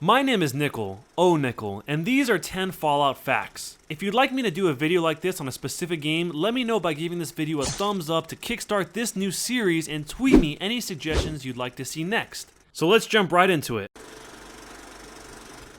My name is Nickel, Nickel, and these are 10 Fallout facts. If you'd like me to do a video like this on a specific game, let me know by giving this video a thumbs up to kickstart this new series and tweet me any suggestions you'd like to see next. So let's jump right into it.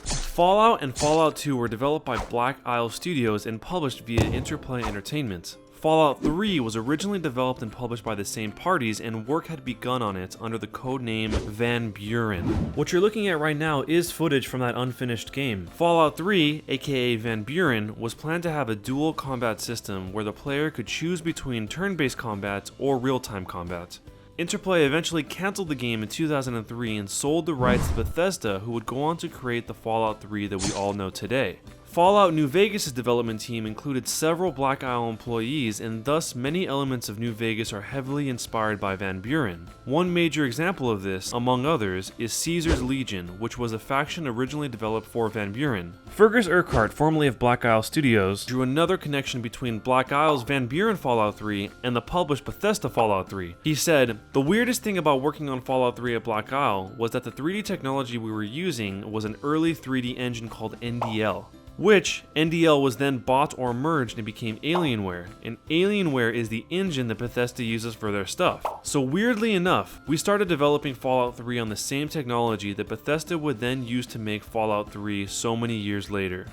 Fallout and Fallout 2 were developed by Black Isle Studios and published via Interplay Entertainment. Fallout 3 was originally developed and published by the same parties, and work had begun on it under the codename Van Buren. What you're looking at right now is footage from that unfinished game. Fallout 3, aka Van Buren, was planned to have a dual combat system where the player could choose between turn-based combat or real-time combat. Interplay eventually canceled the game in 2003 and sold the rights to Bethesda, who would go on to create the Fallout 3 that we all know today. Fallout New Vegas' development team included several Black Isle employees, and thus many elements of New Vegas are heavily inspired by Van Buren. One major example of this, among others, is Caesar's Legion, which was a faction originally developed for Van Buren. Feargus Uqhart, formerly of Black Isle Studios, drew another connection between Black Isle's Van Buren Fallout 3 and the published Bethesda Fallout 3. He said, "The weirdest thing about working on Fallout 3 at Black Isle was that the 3D technology we were using was an early 3D engine called NDL. Which NDL was then bought or merged and became Alienware, and Alienware is the engine that Bethesda uses for their stuff. So weirdly enough, we started developing Fallout 3 on the same technology that Bethesda would then use to make Fallout 3 so many years later."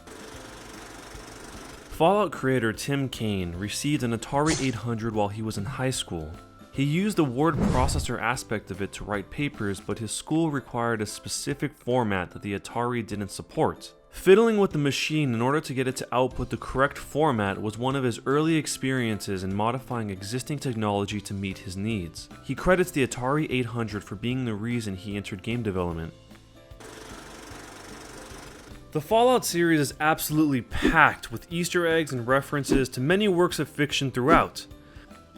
Fallout creator Tim Kaine received an Atari 800 while he was in high school. He used the word processor aspect of it to write papers, but his school required a specific format that the Atari didn't support. Fiddling with the machine in order to get it to output the correct format was one of his early experiences in modifying existing technology to meet his needs. He credits the Atari 800 for being the reason he entered game development. The Fallout series is absolutely packed with Easter eggs and references to many works of fiction throughout.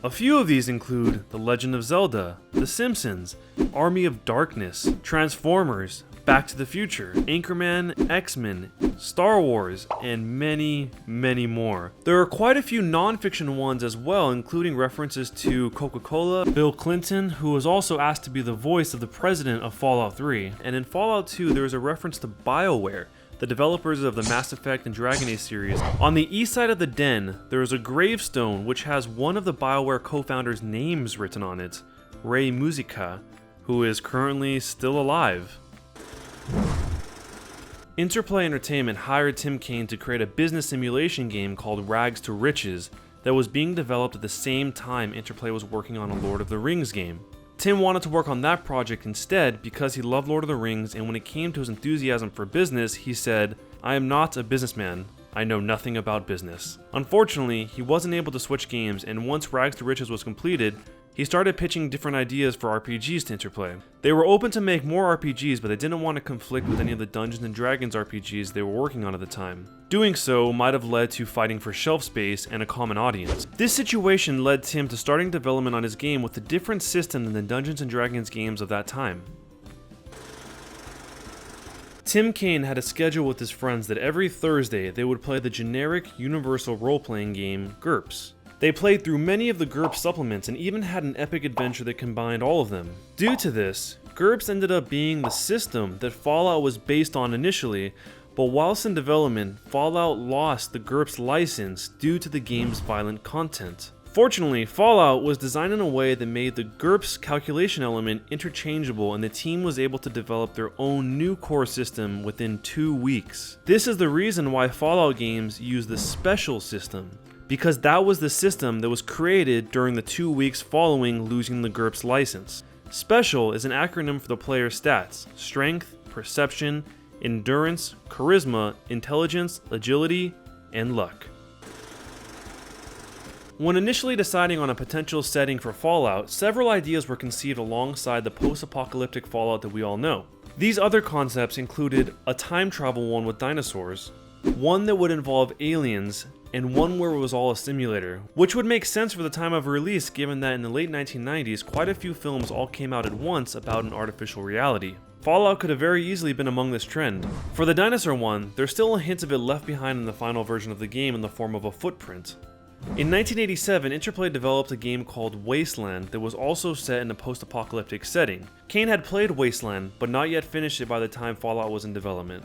A few of these include The Legend of Zelda, The Simpsons, Army of Darkness, Transformers, Back to the Future, Anchorman, X-Men, Star Wars, and many, many more. There are quite a few non-fiction ones as well, including references to Coca-Cola, Bill Clinton, who was also asked to be the voice of the president of Fallout 3, and in Fallout 2 there is a reference to BioWare, the developers of the Mass Effect and Dragon Age series. On the east side of the den, there is a gravestone which has one of the BioWare co-founders' names written on it, Ray Musica, who is currently still alive. Interplay Entertainment hired Tim Kaine to create a business simulation game called Rags to Riches that was being developed at the same time Interplay was working on a Lord of the Rings game. Tim wanted to work on that project instead because he loved Lord of the Rings, and when it came to his enthusiasm for business, he said, "I am not a businessman. I know nothing about business." Unfortunately, he wasn't able to switch games, and once Rags to Riches was completed, he started pitching different ideas for RPGs to Interplay. They were open to make more RPGs, but they didn't want to conflict with any of the Dungeons & Dragons RPGs they were working on at the time. Doing so might have led to fighting for shelf space and a common audience. This situation led Tim to starting development on his game with a different system than the Dungeons & Dragons games of that time. Tim Kaine had a schedule with his friends that every Thursday they would play the generic universal role-playing game GURPS. They played through many of the GURPS supplements and even had an epic adventure that combined all of them. Due to this, GURPS ended up being the system that Fallout was based on initially, but whilst in development, Fallout lost the GURPS license due to the game's violent content. Fortunately, Fallout was designed in a way that made the GURPS calculation element interchangeable, and the team was able to develop their own new core system within 2 weeks. This is the reason why Fallout games use the special system, because that was the system that was created during the 2 weeks following losing the GURPS license. Special is an acronym for the player's stats: strength, perception, endurance, charisma, intelligence, agility, and luck. When initially deciding on a potential setting for Fallout, several ideas were conceived alongside the post-apocalyptic Fallout that we all know. These other concepts included a time travel one with dinosaurs, one that would involve aliens, and one where it was all a simulator, which would make sense for the time of release given that in the late 1990s quite a few films all came out at once about an artificial reality. Fallout could have very easily been among this trend. For the dinosaur one, there's still a hint of it left behind in the final version of the game in the form of a footprint. In 1987, Interplay developed a game called Wasteland that was also set in a post-apocalyptic setting. Cain had played Wasteland, but not yet finished it by the time Fallout was in development.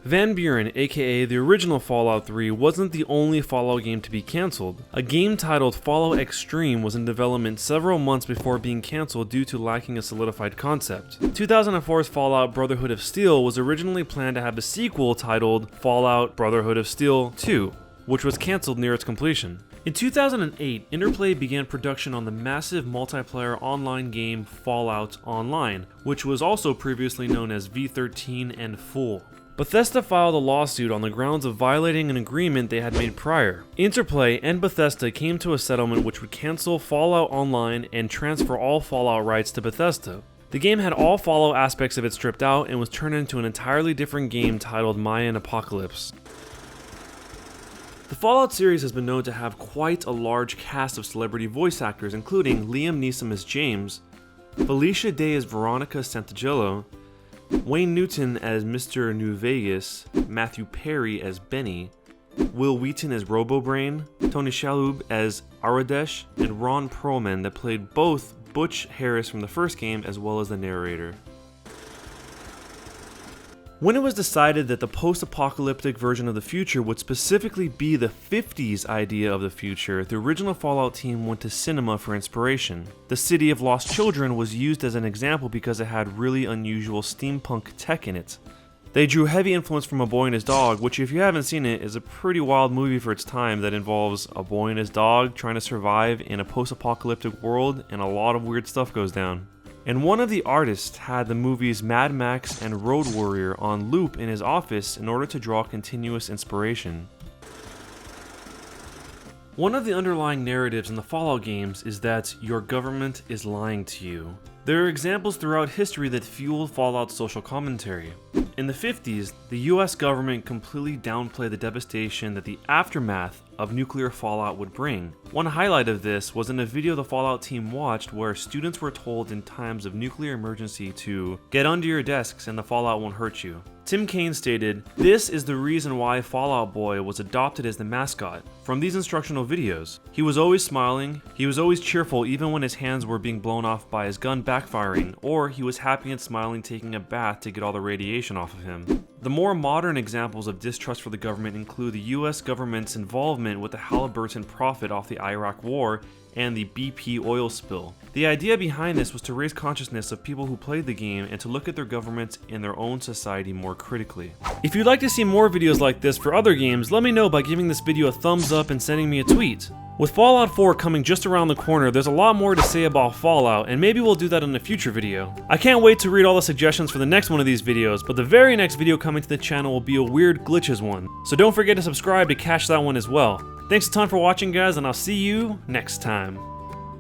Van Buren, aka the original Fallout 3, wasn't the only Fallout game to be cancelled. A game titled Fallout Extreme was in development several months before being cancelled due to lacking a solidified concept. 2004's Fallout Brotherhood of Steel was originally planned to have a sequel titled Fallout Brotherhood of Steel 2, which was cancelled near its completion. In 2008, Interplay began production on the massive multiplayer online game Fallout Online, which was also previously known as V13 and Full. Bethesda filed a lawsuit on the grounds of violating an agreement they had made prior. Interplay and Bethesda came to a settlement which would cancel Fallout Online and transfer all Fallout rights to Bethesda. The game had all Fallout aspects of it stripped out and was turned into an entirely different game titled Mayan Apocalypse. The Fallout series has been known to have quite a large cast of celebrity voice actors, including Liam Neeson as James, Felicia Day as Veronica Santangelo, Wayne Newton as Mr. New Vegas, Matthew Perry as Benny, Will Wheaton as Robobrain, Tony Shalhoub as Aradesh, and Ron Perlman that played both Butch Harris from the first game as well as the narrator. When it was decided that the post-apocalyptic version of the future would specifically be the 50s idea of the future, the original Fallout team went to cinema for inspiration. The City of Lost Children was used as an example because it had really unusual steampunk tech in it. They drew heavy influence from A Boy and His Dog, which if you haven't seen it is a pretty wild movie for its time that involves a boy and his dog trying to survive in a post-apocalyptic world, and a lot of weird stuff goes down. And one of the artists had the movies Mad Max and Road Warrior on loop in his office in order to draw continuous inspiration. One of the underlying narratives in the Fallout games is that your government is lying to you. There are examples throughout history that fueled Fallout's social commentary. In the 50s, the US government completely downplayed the devastation that the aftermath of nuclear fallout would bring. One highlight of this was in a video the Fallout team watched where students were told in times of nuclear emergency to get under your desks and the fallout won't hurt you. Tim Kaine stated, "This is the reason why Fallout Boy was adopted as the mascot. From these instructional videos, he was always smiling, he was always cheerful even when his hands were being blown off by his gun backfiring, or he was happy and smiling taking a bath to get all the radiation off of him." The more modern examples of distrust for the government include the US government's involvement with the Halliburton profit off the Iraq War and the BP oil spill. The idea behind this was to raise consciousness of people who played the game and to look at their governments in their own society more critically. If you'd like to see more videos like this for other games, let me know by giving this video a thumbs up and sending me a tweet. With Fallout 4 coming just around the corner, there's a lot more to say about Fallout, and maybe we'll do that in a future video. I can't wait to read all the suggestions for the next one of these videos, but the very next video coming to the channel will be a weird glitches one, so don't forget to subscribe to catch that one as well. Thanks a ton for watching guys, and I'll see you next time.